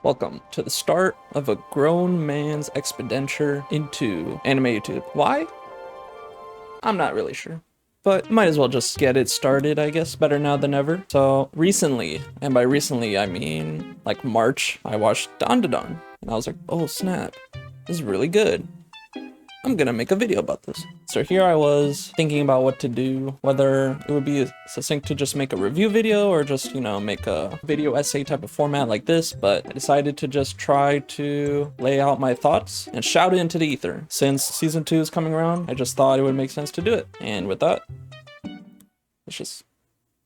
Welcome to the start of a grown man's expenditure into anime YouTube. Why? I'm not really sure. But might as well just get it started, I guess. Better now than ever. So recently, and by recently I mean like March, I watched DanDaDan. And I was like, oh snap, this is really good. I'm gonna make a video about this. So here I was thinking about what to do, whether it would be succinct to just make a review video or just, make a video essay type of format like this, but I decided to just try to lay out my thoughts and shout it into the ether. Since season 2 is coming around, I just thought it would make sense to do it. And with that, let's just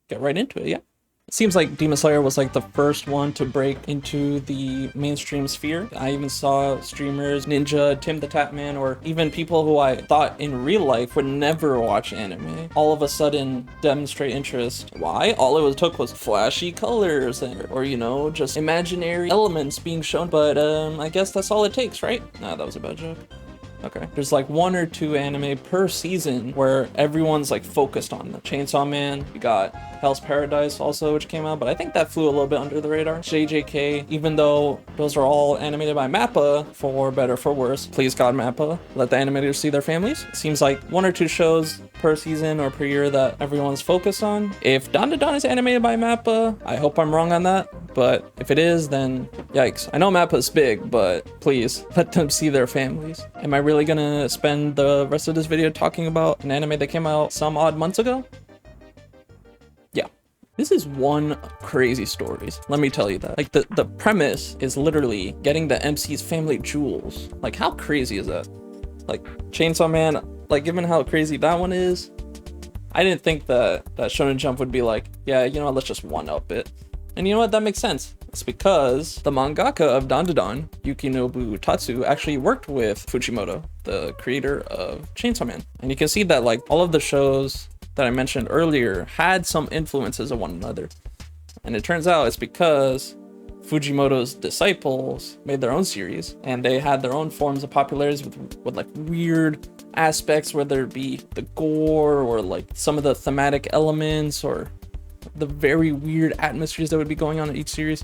get right into it, yeah? It seems like Demon Slayer was like the first one to break into the mainstream sphere. I even saw streamers, Ninja, Tim the Tatman, or even people who I thought in real life would never watch anime, all of a sudden demonstrate interest. Why? All it took was flashy colors or just imaginary elements being shown. But I guess that's all it takes, right? Nah, that was a bad joke. Okay. There's like 1 or 2 anime per season where everyone's like focused on the Chainsawman. You got Hell's Paradise also, which came out, but I think that flew a little bit under the radar. JJK, even though those are all animated by MAPPA, for better or for worse, please God MAPPA, let the animators see their families. It seems like 1 or 2 shows per season or per year that everyone's focused on. If DanDaDan is animated by MAPPA, I hope I'm wrong on that, but if it is, then yikes. I know MAPPA's big, but please let them see their families. Am I really gonna spend the rest of this video talking about an anime that came out some odd months ago? Yeah. This is one crazy stories. Let me tell you that. Like the premise is literally getting the MC's family jewels. Like how crazy is that? Like Chainsaw Man, like given how crazy that one is, I didn't think that Shonen Jump would be like, yeah, let's just one-up it. And you know what, that makes sense. It's because the mangaka of DanDaDan, Yukinobu Tatsu, actually worked with Fujimoto, the creator of Chainsaw Man. And you can see that like all of the shows that I mentioned earlier had some influences of one another. And it turns out it's because Fujimoto's disciples made their own series and they had their own forms of popularity with like weird aspects, whether it be the gore or like some of the thematic elements or the very weird atmospheres that would be going on in each series.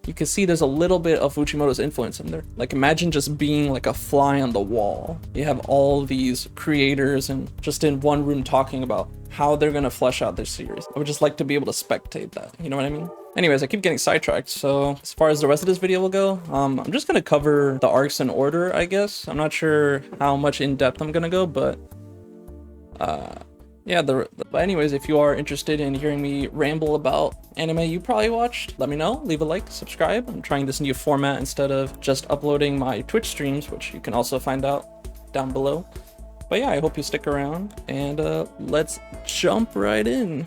You can see there's a little bit of Fujimoto's influence in there. Like imagine just being like a fly on the wall. You have all these creators and just in one room talking about how they're gonna flesh out their series. I would just like to be able to spectate that, you know what I mean? Anyways, I keep getting sidetracked, so as far as the rest of this video will go, I'm just gonna cover the arcs in order, I guess. I'm not sure how much in depth I'm gonna go, but yeah, but anyways, if you are interested in hearing me ramble about anime you probably watched, let me know, leave a like, subscribe. I'm trying this new format instead of just uploading my Twitch streams, which you can also find out down below. But yeah, I hope you stick around and let's jump right in.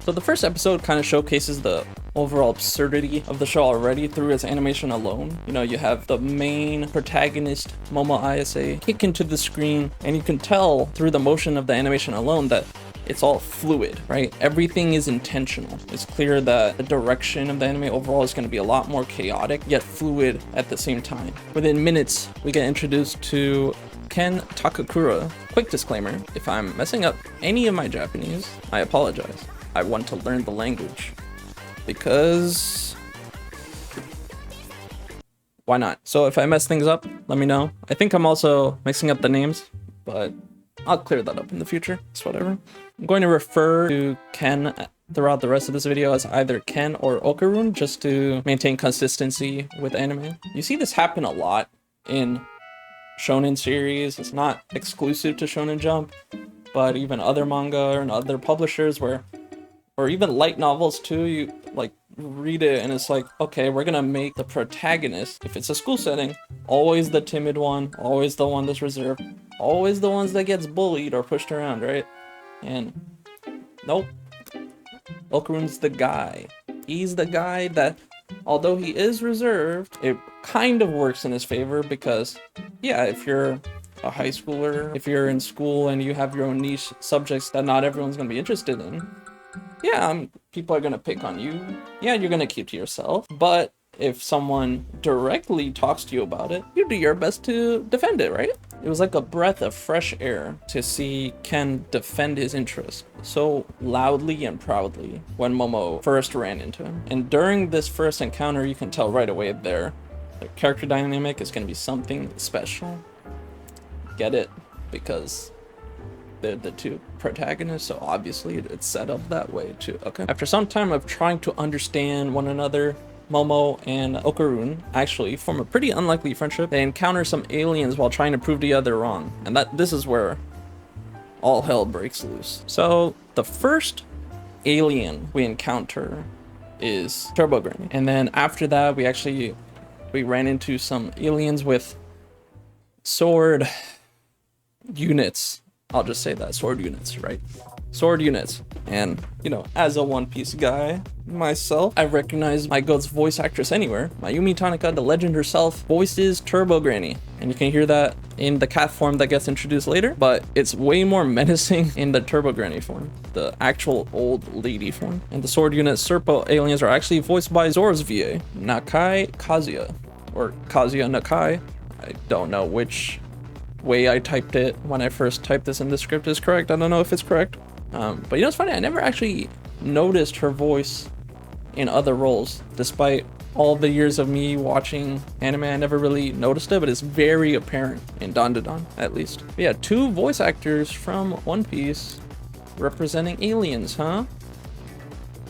So the first episode kind of showcases the overall absurdity of the show already through its animation alone. You have the main protagonist, Momo Ayase, kick into the screen, and you can tell through the motion of the animation alone that it's all fluid, right? Everything is intentional. It's clear that the direction of the anime overall is going to be a lot more chaotic, yet fluid at the same time. Within minutes, we get introduced to Ken Takakura. Quick disclaimer, if I'm messing up any of my Japanese, I apologize. I want to learn the language because why not? So if I mess things up, let me know. I think I'm also mixing up the names, but I'll clear that up in the future. It's whatever. I'm going to refer to Ken throughout the rest of this video as either Ken or Okarun just to maintain consistency with anime. You see this happen a lot in shonen series. It's not exclusive to Shonen Jump, but even other manga and other publishers or even light novels too, you like read it and it's like, okay, we're gonna make the protagonist, if it's a school setting, always the timid one, always the one that's reserved, always the ones that gets bullied or pushed around, right? And nope, Okarun's the guy. He's the guy that, although he is reserved, it kind of works in his favor because, yeah, if you're a high schooler, if you're in school and you have your own niche subjects that not everyone's gonna be interested in, yeah, people are gonna pick on you. Yeah, you're gonna keep to yourself. But if someone directly talks to you about it, you do your best to defend it, right? It was like a breath of fresh air to see Ken defend his interest so loudly and proudly when Momo first ran into him. And during this first encounter, you can tell right away the character dynamic is going to be something special. Get it? Because they're the two protagonists, so obviously it's set up that way too. Okay. After some time of trying to understand one another, Momo and Okarun actually form a pretty unlikely friendship. They encounter some aliens while trying to prove the other wrong, and this is where all hell breaks loose. So the first alien we encounter is Turbo Granny, and then after that we ran into some aliens with sword units. I'll just say that, sword units, right? Sword units. And, you know, as a One Piece guy myself, I recognize my goat's voice actress anywhere. Mayumi Tanaka, the legend herself, voices Turbo Granny. And you can hear that in the cat form that gets introduced later, but it's way more menacing in the Turbo Granny form, the actual old lady form. And the sword unit Serpo aliens are actually voiced by Zoro's VA, Nakai Kazuya, or Kazuya Nakai. I don't know which way I typed it when I first typed this in the script is correct. I don't know if it's correct. But you know, it's funny, I never actually noticed her voice in other roles. Despite all the years of me watching anime, I never really noticed it, but it's very apparent in DanDaDan, at least. But yeah, 2 voice actors from One Piece representing aliens, huh?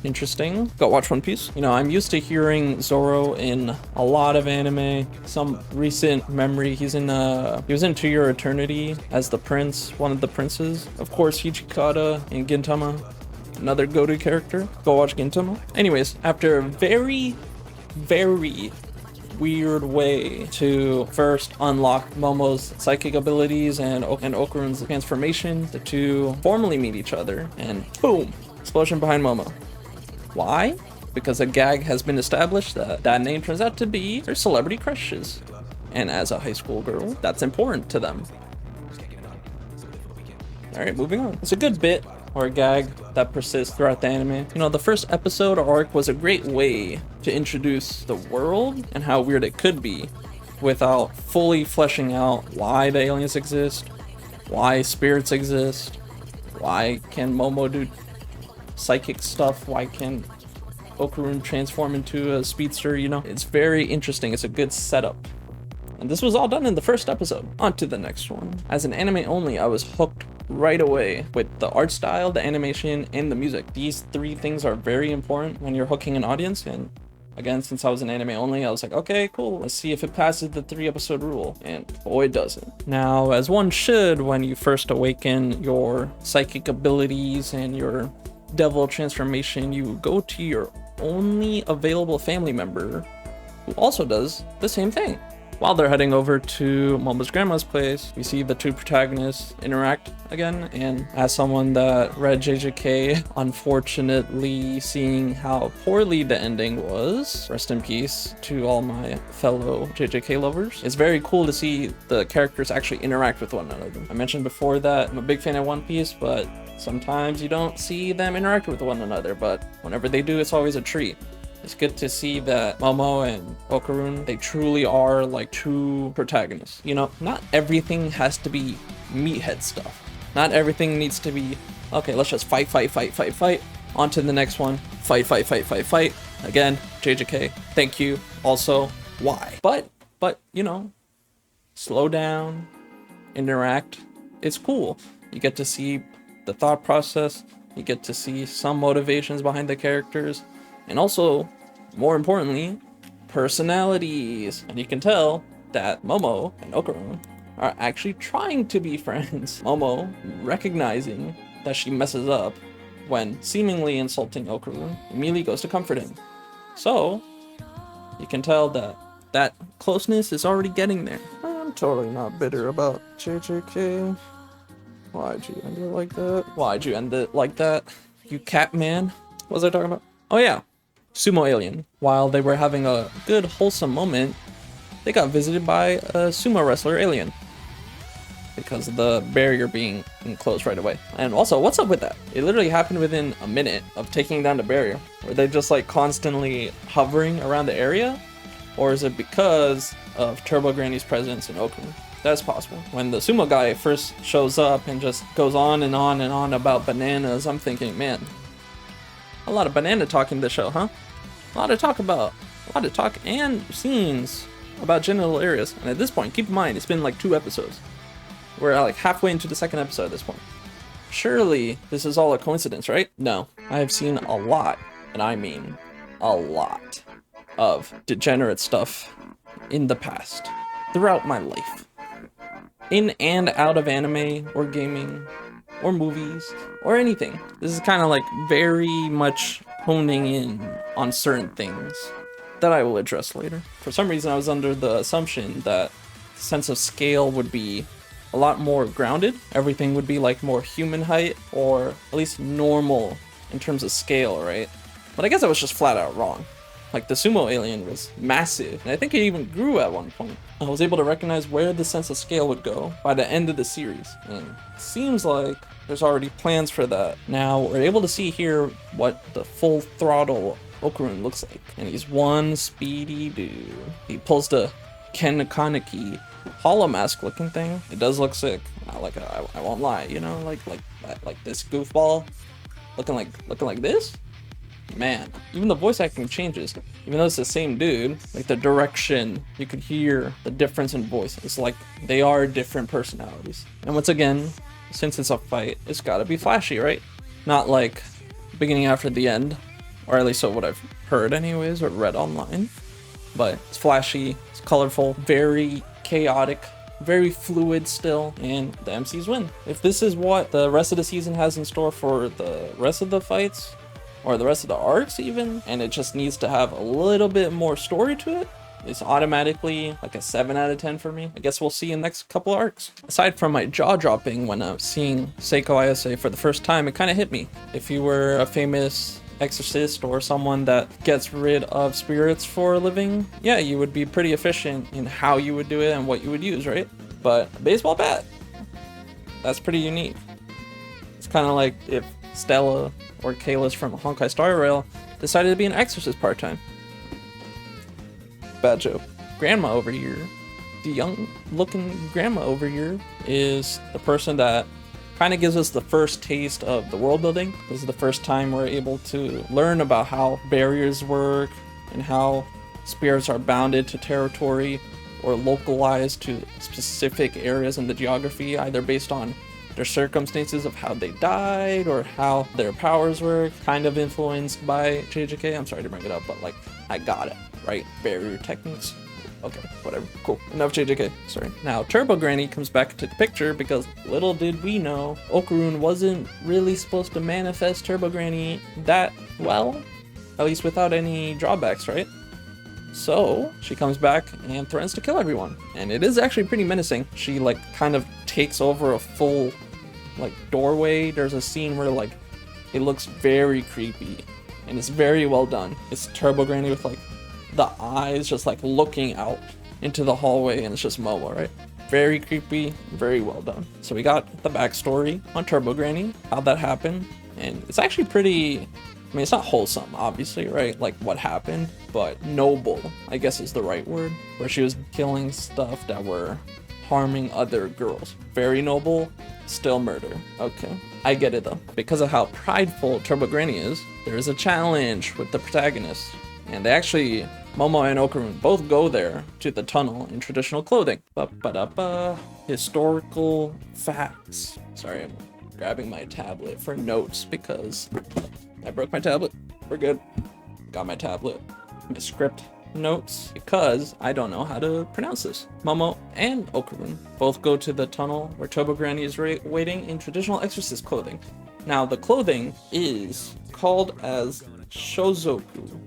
Interesting. Go watch One Piece. You know, I'm used to hearing Zoro in a lot of anime. Some recent memory, he was in To Your Eternity as the prince, one of the princes. Of course, Hichikata in Gintama, another go-to character. Go watch Gintama. Anyways, after a very, very weird way to first unlock Momo's psychic abilities and Okarun's transformation, the two formally meet each other, and boom, explosion behind Momo. Why? Because a gag has been established that name turns out to be their celebrity crushes. And as a high school girl, that's important to them. Alright, moving on. It's a good bit or a gag that persists throughout the anime. You know, the first episode or arc was a great way to introduce the world and how weird it could be without fully fleshing out why the aliens exist, why spirits exist, why can Momo do psychic stuff, why can Okarun transform into a speedster, you know? It's very interesting, it's a good setup. And this was all done in the first episode. On to the next one. As an anime only, I was hooked right away with the art style, the animation, and the music. These 3 things are very important when you're hooking an audience, and again, since I was an anime only, I was like, okay, cool, let's see if it passes the 3-episode rule, and boy, does it. Now, as one should when you first awaken your psychic abilities and your devil transformation, you go to your only available family member who also does the same thing. While they're heading over to Momo's grandma's place, we see the 2 protagonists interact again, and as someone that read JJK, unfortunately seeing how poorly the ending was, rest in peace to all my fellow JJK lovers, it's very cool to see the characters actually interact with one another. I mentioned before that I'm a big fan of One Piece, but sometimes you don't see them interact with one another, but whenever they do, it's always a treat. It's good to see that Momo and Okarun, they truly are like 2 protagonists. You know, not everything has to be meathead stuff. Not everything needs to be, okay, let's just fight. On to the next one. Fight. Again, JJK, thank you. Also, why? But, you know, slow down, interact. It's cool. You get to see the thought process. You get to see some motivations behind the characters. And also, more importantly, personalities. And you can tell that Momo and Okarun are actually trying to be friends. Momo recognizing that she messes up when seemingly insulting Okarun, immediately goes to comfort him. So, you can tell that closeness is already getting there. I'm totally not bitter about JJK. Why'd you end it like that? You cat man? What was I talking about? Oh yeah. Sumo alien. While they were having a good wholesome moment, they got visited by a sumo wrestler alien because of the barrier being enclosed right away. And also, what's up with that? It literally happened within a minute of taking down the barrier. Were they just like constantly hovering around the area? Or is it because of Turbo Granny's presence in Okarun? That's possible. When the sumo guy first shows up and just goes on and on and on about bananas, I'm thinking, man, a lot of banana talk in this show, huh? A lot of talk and scenes about genital areas. And at this point, keep in mind, it's been like 2 episodes. We're like halfway into the 2nd episode at this point. Surely this is all a coincidence, right? No, I have seen a lot, and I mean a lot, of degenerate stuff in the past, throughout my life. In and out of anime, or gaming, or movies, or anything. This is kind of like very much honing in on certain things that I will address later. For some reason, I was under the assumption that the sense of scale would be a lot more grounded. Everything would be like more human height, or at least normal in terms of scale, right? But I guess I was just flat out wrong. Like, the sumo alien was massive, and I think it even grew at one point. I was able to recognize where the sense of scale would go by the end of the series, and it seems like there's already plans for that. Now, we're able to see here what the full throttle Okarun looks like, and he's one speedy dude. He pulls the Kenkaneki hollow mask looking thing. It does look sick. I won't lie, you know, like this goofball looking like this. Man, even the voice acting changes. Even though it's the same dude, like the direction, you could hear the difference in voice. It's like they are different personalities. And once again, since it's a fight, it's gotta be flashy, right? Not like beginning after the end, or at least so what I've heard anyways, or read online. But it's flashy, it's colorful, very chaotic, very fluid still, and the MCs win. If this is what the rest of the season has in store for the rest of the fights, or the rest of the arcs even, and it just needs to have a little bit more story to it, it's automatically like a 7 out of 10 for me. I guess we'll see in the next couple arcs. Aside from my jaw dropping when I was seeing Seiko ISA for the first time, it kind of hit me. If you were a famous exorcist or someone that gets rid of spirits for a living, yeah, you would be pretty efficient in how you would do it and what you would use, right? But a baseball bat, that's pretty unique. It's kind of like if Stella or Kayla's from Honkai Star Rail decided to be an exorcist part-time. Bad joke. Grandma over here, the young looking grandma over here, is the person that kind of gives us the first taste of the world building. This is the first time we're able to learn about how barriers work and how spirits are bounded to territory or localized to specific areas in the geography, either based on their circumstances of how they died or how their powers were, kind of influenced by JJK. I'm sorry to bring it up, but like, I got it, right? Barrier techniques. Okay, whatever, cool. Enough JJK, sorry. Now, Turbo Granny comes back into the picture because little did we know, Okarun wasn't really supposed to manifest Turbo Granny that well, at least without any drawbacks, right? So she comes back and threatens to kill everyone. And it is actually pretty menacing. She like kind of takes over a full like doorway. There's a scene where like it looks very creepy and it's very well done. It's Turbo Granny with like the eyes just like looking out into the hallway, and it's just Momo, right? Very creepy, very well done. So we got the backstory on Turbo Granny, how that happened, and it's actually pretty, I mean, it's not wholesome, obviously, right? Like what happened, but noble, I guess is the right word, where she was killing stuff that were harming other girls. Very noble, still murder. Okay, I get it though. Because of how prideful Turbo Granny is, there is a challenge with the protagonist. And they actually, Momo and Okarun both go there to the tunnel in traditional clothing. Ba-ba-da-ba. Historical facts. Sorry, I'm grabbing my tablet for notes because I broke my tablet. We're good. Got my tablet. My script notes because I don't know how to pronounce this. Momo and Okarun both go to the tunnel where Turbo Granny is waiting in traditional exorcist clothing. Now, the clothing is called as shozoku,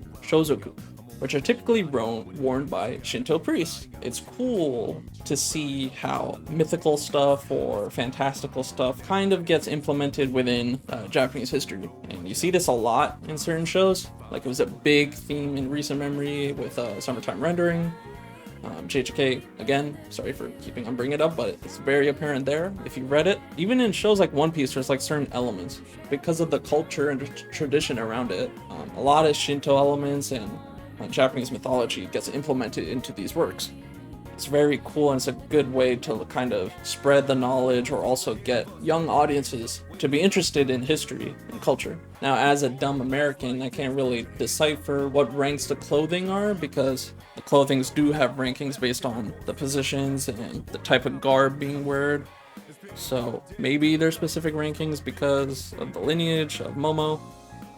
which are typically worn by Shinto priests. It's cool to see how mythical stuff or fantastical stuff kind of gets implemented within Japanese history. And you see this a lot in certain shows. Like it was a big theme in recent memory with Summertime Rendering. JJK, again, sorry for keeping on bringing it up, but it's very apparent there if you read it. Even in shows like One Piece, there's like certain elements because of the culture and tradition around it. A lot of Shinto elements and Japanese mythology gets implemented into these works. It's very cool, and it's a good way to kind of spread the knowledge or also get young audiences to be interested in history and culture. Now, as a dumb American, I can't really decipher what ranks the clothing are, because the clothings do have rankings based on the positions and the type of garb being worn. So maybe there's specific rankings because of the lineage of Momo,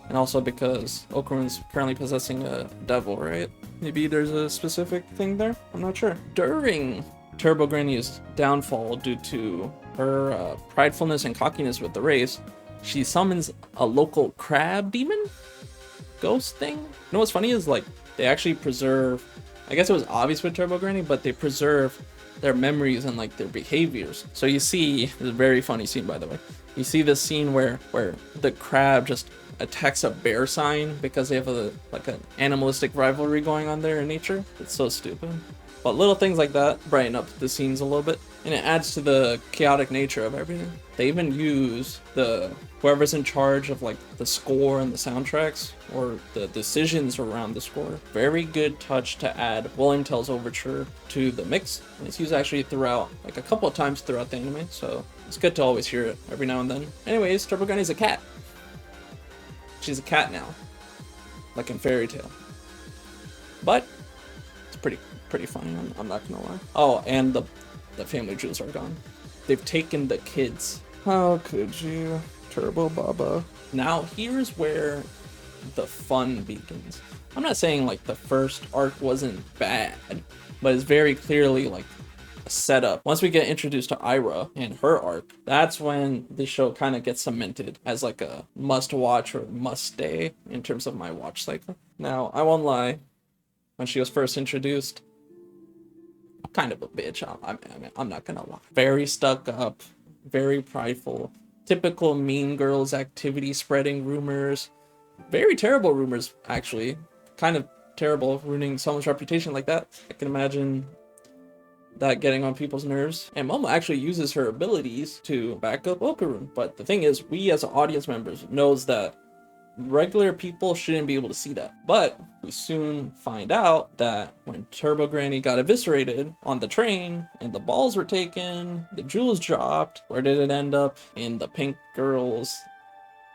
and also because Okarun's currently possessing a devil, right? Maybe there's a specific thing there? I'm not sure. During Turbo Granny's downfall due to her pridefulness and cockiness with the race, she summons a local crab demon? Ghost thing? You know what's funny is, like, they actually preserve, I guess it was obvious with Turbo Granny, but they preserve their memories and like their behaviors. So you see, it's a very funny scene, by the way. You see this scene where the crab just attacks a bear sign because they have an animalistic rivalry going on there in nature. It's so stupid. But little things like that brighten up the scenes a little bit, and it adds to the chaotic nature of everything. They even use whoever's in charge of like the score and the soundtracks, or the decisions around the score. Very good touch to add William Tell's overture to the mix. And it's used actually throughout, like a couple of times throughout the anime, so it's good to always hear it every now and then. Anyways, Turbo Granny's a cat. She's a cat now, like in Fairy Tail. But it's pretty funny, I'm not gonna lie. Oh, and the family jewels are gone. They've taken the kids. How could you, Turbo Baba? Now here's where the fun begins. I'm not saying like the first arc wasn't bad, but it's very clearly like a setup. Once we get introduced to Aira and her arc, that's when the show kind of gets cemented as like a must watch or must stay in terms of my watch cycle. Now, I won't lie, when she was first introduced, kind of a bitch. I'm not gonna lie. Very stuck up, very prideful, typical mean girls activity spreading rumors, very terrible rumors actually, kind of terrible, ruining someone's reputation like that. I can imagine that getting on people's nerves. And Momo actually uses her abilities to back up Okarun, but the thing is, we as audience members knows that regular people shouldn't be able to see that. But we soon find out that when Turbo Granny got eviscerated on the train and the balls were taken, the jewels dropped, where did it end up? In the pink girl's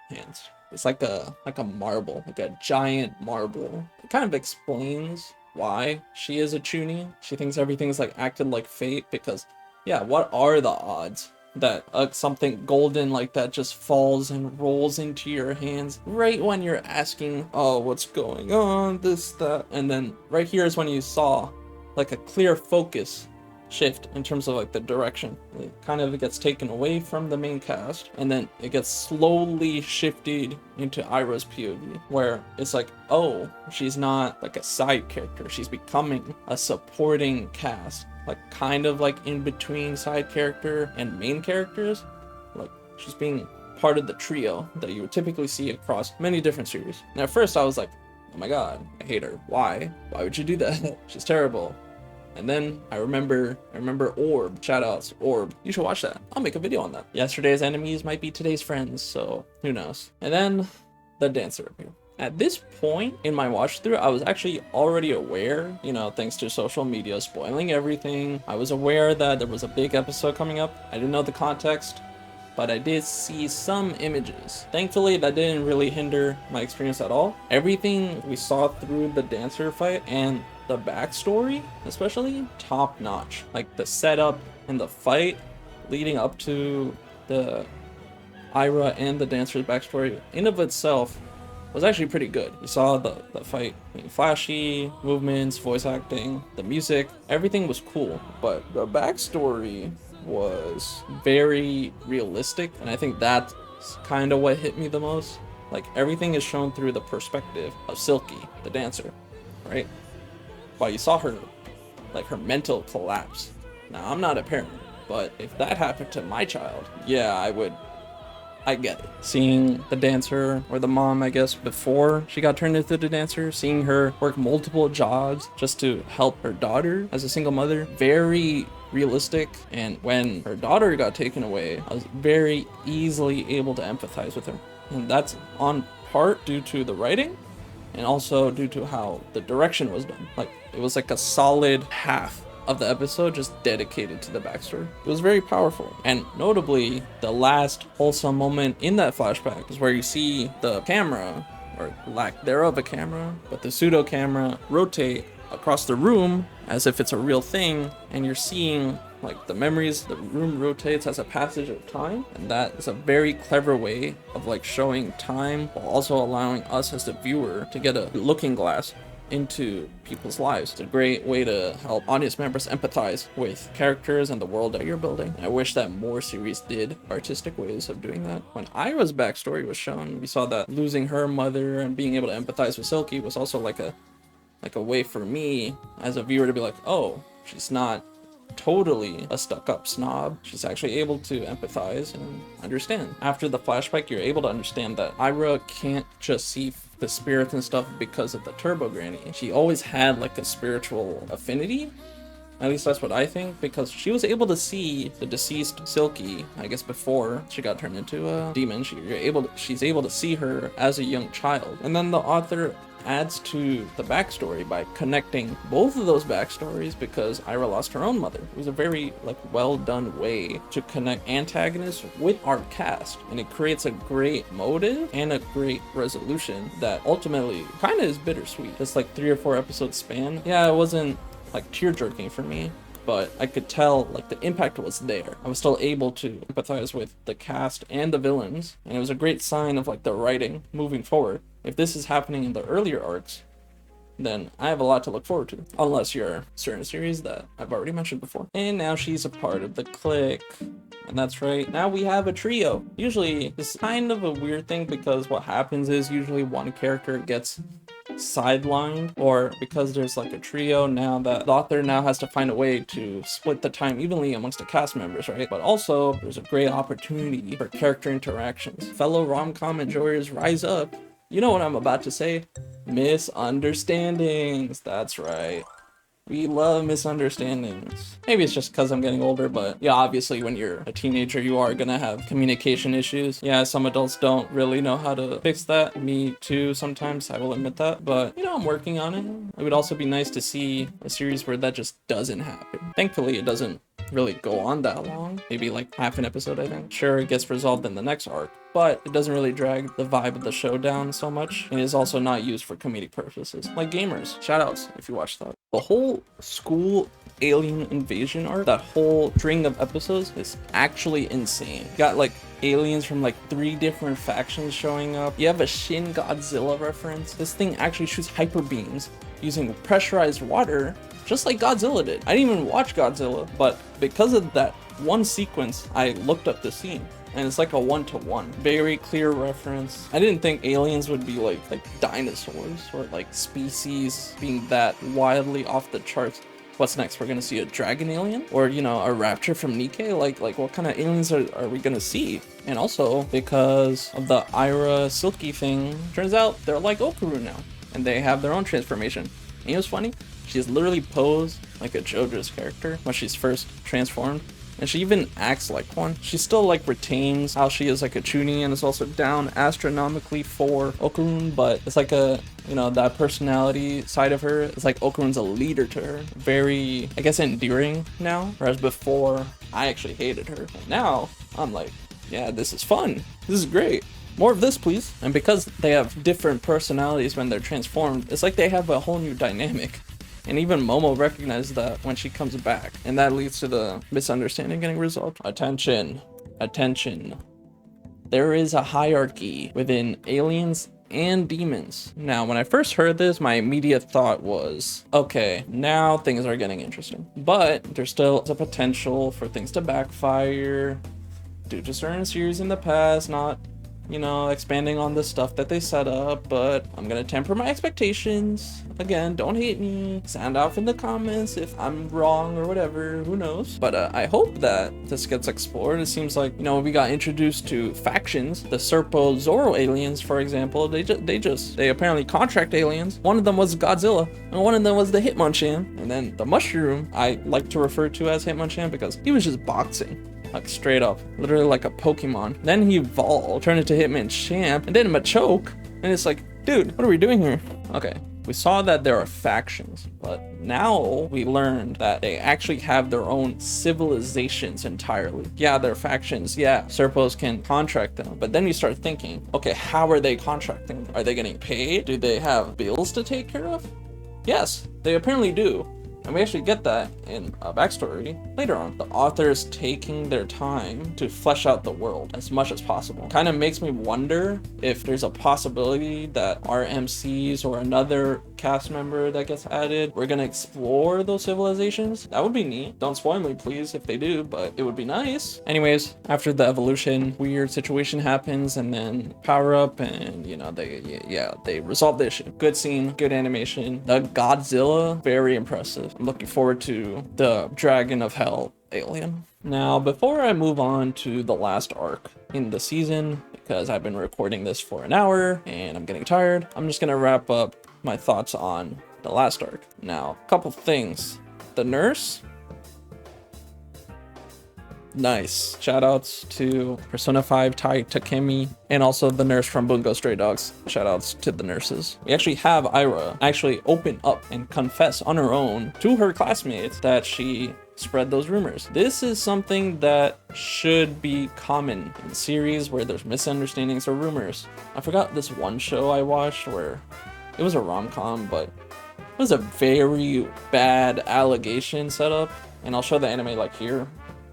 hands. It's like a marble, like a giant marble. It kind of explains why she is a chunin. She thinks everything's like acted like fate, because yeah, what are the odds that something golden like that just falls and rolls into your hands right when you're asking, oh, what's going on, this, that? And then right here is when you saw like a clear focus shift in terms of like the direction. It kind of gets taken away from the main cast, and then it gets slowly shifted into Aira's POV, where it's like, oh, she's not like a side character, she's becoming a supporting cast, like kind of like in between side character and main characters. Like she's being part of the trio that you would typically see across many different series. And at first I was like, oh my god, I hate her. Why would you do that? She's terrible. And then I remember Orb. Shoutouts, Orb. You should watch that. I'll make a video on that. Yesterday's enemies might be today's friends, so who knows. And then the dancer appeared. At this point in my watch through, I was actually already aware, you know, thanks to social media spoiling everything. I was aware that there was a big episode coming up. I didn't know the context, but I did see some images. Thankfully, that didn't really hinder my experience at all. Everything we saw through the dancer fight and the backstory, especially, top notch. Like the setup and the fight leading up to the Aira and the dancer's backstory in of itself was actually pretty good. You saw the fight being flashy, movements, voice acting, the music, everything was cool, but the backstory was very realistic, and I think that's kind of what hit me the most. Like everything is shown through the perspective of Silky, the dancer, right? While you saw her, like her mental collapse. Now, I'm not a parent, but if that happened to my child, yeah, I get it. Seeing the dancer, or the mom, I guess, before she got turned into the dancer, seeing her work multiple jobs just to help her daughter as a single mother, very realistic. And when her daughter got taken away, I was very easily able to empathize with her. And that's on part due to the writing, and also due to how the direction was done. Like, it was like a solid half of the episode just dedicated to the backstory. It was very powerful. And notably, the last wholesome moment in that flashback is where you see the camera, or lack thereof a camera, but the pseudo camera rotate across the room as if it's a real thing, and you're seeing like the memories, the room rotates as a passage of time, and that is a very clever way of like showing time while also allowing us as the viewer to get a looking glass into people's lives. It's a great way to help audience members empathize with characters and the world that you're building. I wish that more series did artistic ways of doing that. When Aira's backstory was shown, we saw that losing her mother and being able to empathize with Silky was also like a way for me as a viewer to be like, oh, she's not totally a stuck-up snob. She's actually able to empathize and understand. After the flashback, you're able to understand that Aira can't just see the spirits and stuff because of the Turbo Granny. She always had like a spiritual affinity. At least that's what I think, because she was able to see the deceased Silky, I guess before she got turned into a demon. She's able to see her as a young child. And then the author adds to the backstory by connecting both of those backstories because Aira lost her own mother. It was a very well done way to connect antagonists with our cast, and it creates a great motive and a great resolution that ultimately kind of is bittersweet. Just like 3 or 4 episodes span. Yeah, it wasn't like tear-jerking for me, but I could tell like the impact was there. I was still able to empathize with the cast and the villains, and it was a great sign of like the writing moving forward. If this is happening in the earlier arcs, then I have a lot to look forward to, unless you're a certain series that I've already mentioned before. And now she's a part of the clique, and that's right, now we have a trio. Usually this is kind of a weird thing because what happens is usually one character gets sidelined, or because there's like a trio, now that the author now has to find a way to split the time evenly amongst the cast members, right? But also there's a great opportunity for character interactions. Fellow rom-com enjoyers, rise up. You know what I'm about to say. Misunderstandings. That's right. We love misunderstandings. Maybe it's just because I'm getting older, but yeah, obviously when you're a teenager, you are gonna have communication issues. Yeah, some adults don't really know how to fix that. Me too, sometimes, I will admit that. But, you know, I'm working on it. It would also be nice to see a series where that just doesn't happen. Thankfully, it doesn't really go on that long. Maybe like half an episode, I think. Sure, it gets resolved in the next arc, but it doesn't really drag the vibe of the show down so much, and is also not used for comedic purposes. Like Gamers, shoutouts if you watched that. The whole school alien invasion arc, that whole string of episodes is actually insane. You got like aliens from like 3 different factions showing up. You have a Shin Godzilla reference. This thing actually shoots hyper beams using pressurized water, just like Godzilla did. I didn't even watch Godzilla, but because of that one sequence, I looked up the scene. And it's like a 1-to-1. Very clear reference. I didn't think aliens would be like dinosaurs or like species being that wildly off the charts. What's next? We're gonna see a dragon alien? Or, you know, a rapture from NIKKE? Like what kind of aliens are we gonna see? And also, because of the Aira Silky thing, turns out they're like Okuru now. And they have their own transformation. And it was funny. She's literally posed like a JoJo's character when she's first transformed. And she even acts like one. She still like retains how she is like a Chunin and is also down astronomically for Okurun, but it's like a, you know, that personality side of her. It's like Okurun's a leader to her. Very, I guess, endearing now. Whereas before, I actually hated her. And now, I'm like, yeah, this is fun. This is great. More of this, please. And because they have different personalities when they're transformed, it's like they have a whole new dynamic. And even Momo recognizes that when she comes back. And that leads to the misunderstanding getting resolved. Attention. Attention. There is a hierarchy within aliens and demons. Now, when I first heard this, my immediate thought was, okay, now things are getting interesting. But there's still a potential for things to backfire due to certain series in the past, not, you know, expanding on the stuff that they set up, but I'm gonna temper my expectations. Again, don't hate me. Sound off in the comments if I'm wrong or whatever, who knows. But I hope that this gets explored. It seems like, you know, we got introduced to factions. The Serpo Zoro aliens, for example, they apparently contract aliens. One of them was Godzilla, and one of them was the Hitmonchan. And then the Mushroom, I like to refer to as Hitmonchan because he was just boxing. Like straight up, literally like a Pokemon. Then he evolved, turned into Hitmonchan, and then Machoke. And it's like, dude, what are we doing here? Okay, we saw that there are factions, but now we learned that they actually have their own civilizations entirely. Yeah, they're factions. Yeah, Serpos can contract them, but then you start thinking, okay, how are they contracting? Are they getting paid? Do they have bills to take care of? Yes, they apparently do. And we actually get that in a backstory later on. The authors taking their time to flesh out the world as much as possible. Kind of makes me wonder if there's a possibility that our MCs or another cast member that gets added, we're gonna explore those civilizations. That would be neat. Don't spoil me, please, if they do, but it would be nice. Anyways, after the evolution, weird situation happens, and then power up, and you know, they resolve the issue. Good scene, good animation. The Godzilla, very impressive. I'm looking forward to the Dragon of Hell alien. Now, before I move on to the last arc in the season, because I've been recording this for an hour and I'm getting tired, I'm just gonna wrap up my thoughts on the last arc. Now, a couple things. The nurse, nice. Shoutouts to Persona 5 Tai Takemi and also the nurse from Bungo Stray Dogs. Shoutouts to the nurses. We actually have Aira actually open up and confess on her own to her classmates that she spread those rumors. This is something that should be common in series where there's misunderstandings or rumors. I forgot this one show I watched where it was a rom-com, but it was a very bad allegation setup, and I'll show the anime like here.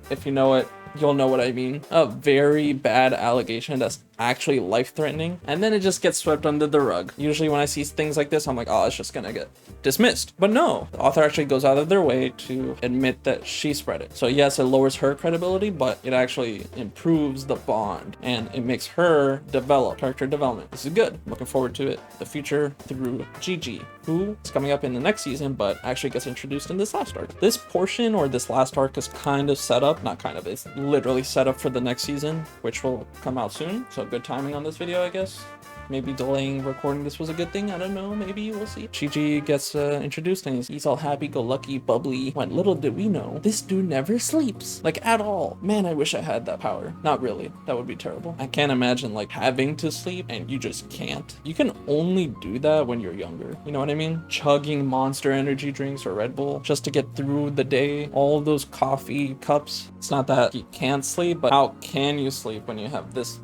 If you know it, you'll know what I mean. A very bad allegation that's actually life-threatening, and then it just gets swept under the rug. Usually when I see things like this, I'm like, oh, it's just gonna get dismissed. But no, the author actually goes out of their way to admit that she spread it. So yes, it lowers her credibility, but it actually improves the bond, and it makes her develop, character development. This is good. I'm looking forward to it. The future through Jiji, who is coming up in the next season, but actually gets introduced in this last arc. This portion, or this last arc, is kind of set up, not kind of, it's literally set up for the next season, which will come out soon. So good timing on this video, I guess. Maybe delaying recording this was a good thing. I don't know. Maybe we'll see. Jiji gets introduced and he's all happy-go-lucky, bubbly. When little did we know, this dude never sleeps. Like, at all. Man, I wish I had that power. Not really. That would be terrible. I can't imagine, like, having to sleep and you just can't. You can only do that when you're younger. You know what I mean? Chugging Monster energy drinks or Red Bull just to get through the day. All those coffee cups. It's not that you can't sleep, but how can you sleep when you have this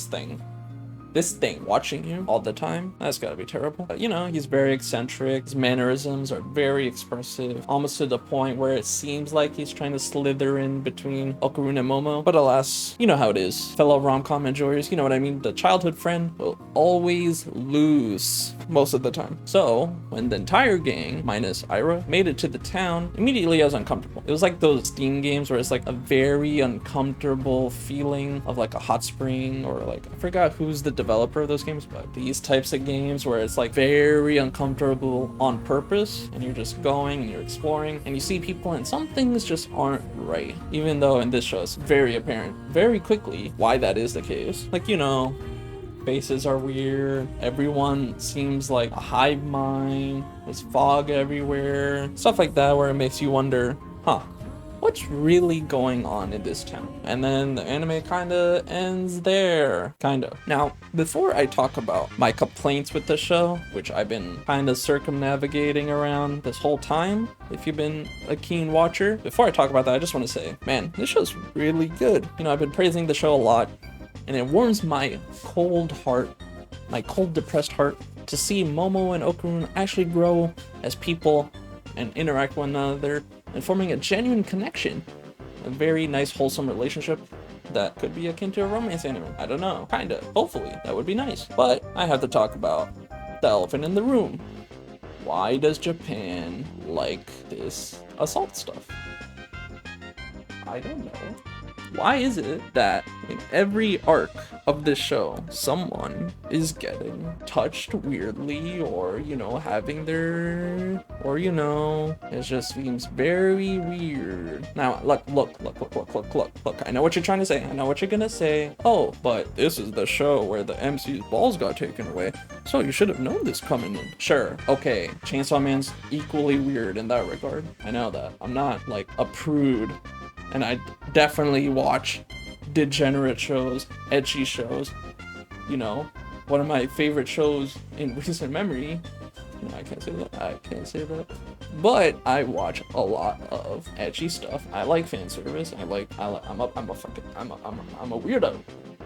thing watching you all the time? That's gotta be terrible. But, you know, he's very eccentric. His mannerisms are very expressive, almost to the point where it seems like he's trying to slither in between Okarun and Momo. But alas, you know how it is. Fellow rom-com enjoyers, you know what I mean? The childhood friend will always lose most of the time. So when the entire gang, minus Aira, made it to the town, immediately I was uncomfortable. It was like those Steam games where it's like a very uncomfortable feeling of like a hot spring, or like, I forgot who's the developer of those games, but these types of games where it's like very uncomfortable on purpose, and you're just going and you're exploring and you see people and some things just aren't right, even though in this show it's very apparent very quickly why that is the case. Like, you know, faces are weird, everyone seems like a hive mind, there's fog everywhere, stuff like that, where it makes you wonder, what's really going on in this town? And then the anime kinda ends there, kinda. Now, before I talk about my complaints with the show, which I've been kinda circumnavigating around this whole time, if you've been a keen watcher, before I talk about that, I just wanna say, man, this show's really good. You know, I've been praising the show a lot, and it warms my cold heart, my cold, depressed heart, to see Momo and Okarun actually grow as people and interact with one another, and forming a genuine connection. A very nice, wholesome relationship that could be akin to a romance anime. I don't know. Kinda. Hopefully. That would be nice. But I have to talk about the elephant in the room. Why does Japan like this assault stuff? I don't know. Why is it that in every arc of this show, someone is getting touched weirdly, or, you know, having their, or, you know, it just seems very weird. Now, look, I know what you're trying to say. I know what you're gonna say. Oh, but this is the show where the MC's balls got taken away, so you should have known this coming in. Sure, okay, Chainsaw Man's equally weird in that regard. I know that. I'm not, like, a prude. And I definitely watch degenerate shows, ecchi shows. You know, one of my favorite shows in recent memory No, I can't say that. I can't say that. But I watch a lot of edgy stuff. I like fan service. I'm a weirdo.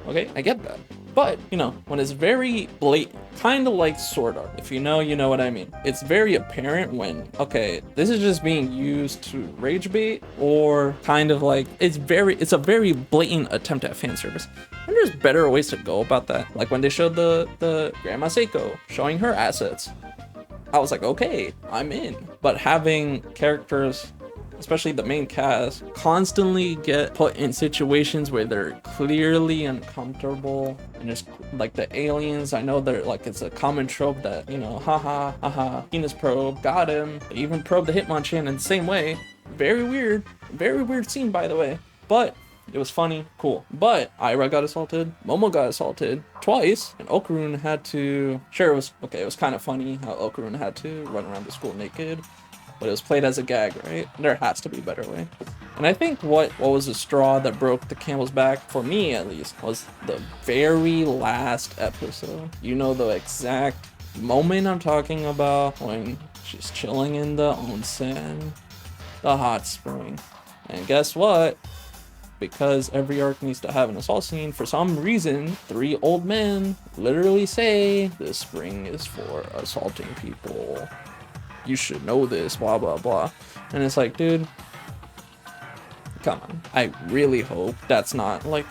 Okay, I get that. But, you know, when it's very blatant, kind of like Sword Art, if you know what I mean. It's very apparent when, okay, this is just being used to rage bait, or kind of like, it's a very blatant attempt at fan service. And there's better ways to go about that. Like when they showed the Grandma Seiko showing her assets. I was like, okay, I'm in. But having characters, especially the main cast, constantly get put in situations where they're clearly uncomfortable, and just like the aliens, I know they're like, it's a common trope that, you know, haha, penis probe, got him. They even probe the Hitmonchan in the same way. Very weird scene, by the way, but it was funny, cool. But Aira got assaulted, Momo got assaulted twice, and Okarun had to, sure, it was kind of funny how Okarun had to run around the school naked, but it was played as a gag, right? There has to be a better way. And I think what was the straw that broke the camel's back, for me at least, was the very last episode. You know the exact moment I'm talking about, when she's chilling in the onsen, the hot spring. And guess what? Because every arc needs to have an assault scene, for some reason, 3 old men literally say, this spring is for assaulting people. You should know this, blah, blah, blah. And it's like, dude, come on. I really hope that's not like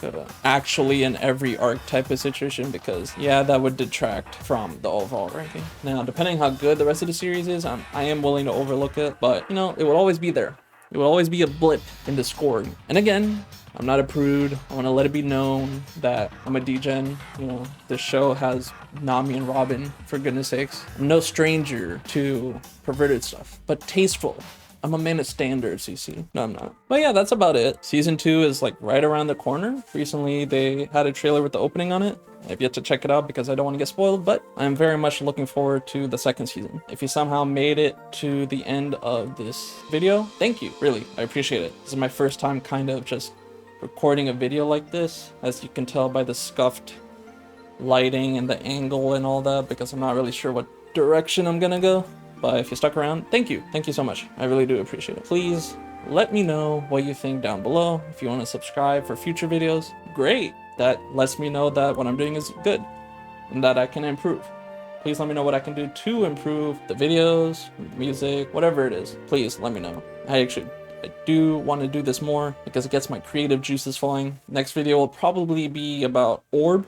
actually an every arc type of situation, because yeah, that would detract from the overall ranking. Now, depending how good the rest of the series is, I am willing to overlook it, but you know, it will always be there. It will always be a blip in the scoring. And again, I'm not a prude. I want to let it be known that I'm a degen. You know, this show has Nami and Robin, for goodness sakes. I'm no stranger to perverted stuff, but tasteful. I'm a man of standards, you see. No, I'm not. But yeah, that's about it. Season 2 is like right around the corner. Recently, they had a trailer with the opening on it. I've yet to check it out because I don't want to get spoiled, but I'm very much looking forward to the second season. If you somehow made it to the end of this video, thank you, really, I appreciate it. This is my first time kind of just recording a video like this, as you can tell by the scuffed lighting and the angle and all that, because I'm not really sure what direction I'm gonna go. But if you stuck around, thank you so much. I really do appreciate it. Please let me know what you think down below. If you want to subscribe for future videos, great. That lets me know that what I'm doing is good and that I can improve. Please let me know what I can do to improve the videos, the music, whatever it is. Please let me know. I do want to do this more because it gets my creative juices flowing. Next video will probably be about Orb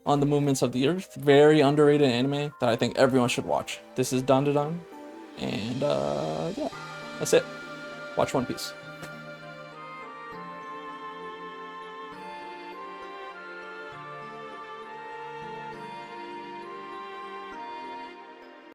on the movements of the earth. Very underrated anime that I think everyone should watch. This is DanDaDan, and yeah, that's it. Watch One Piece.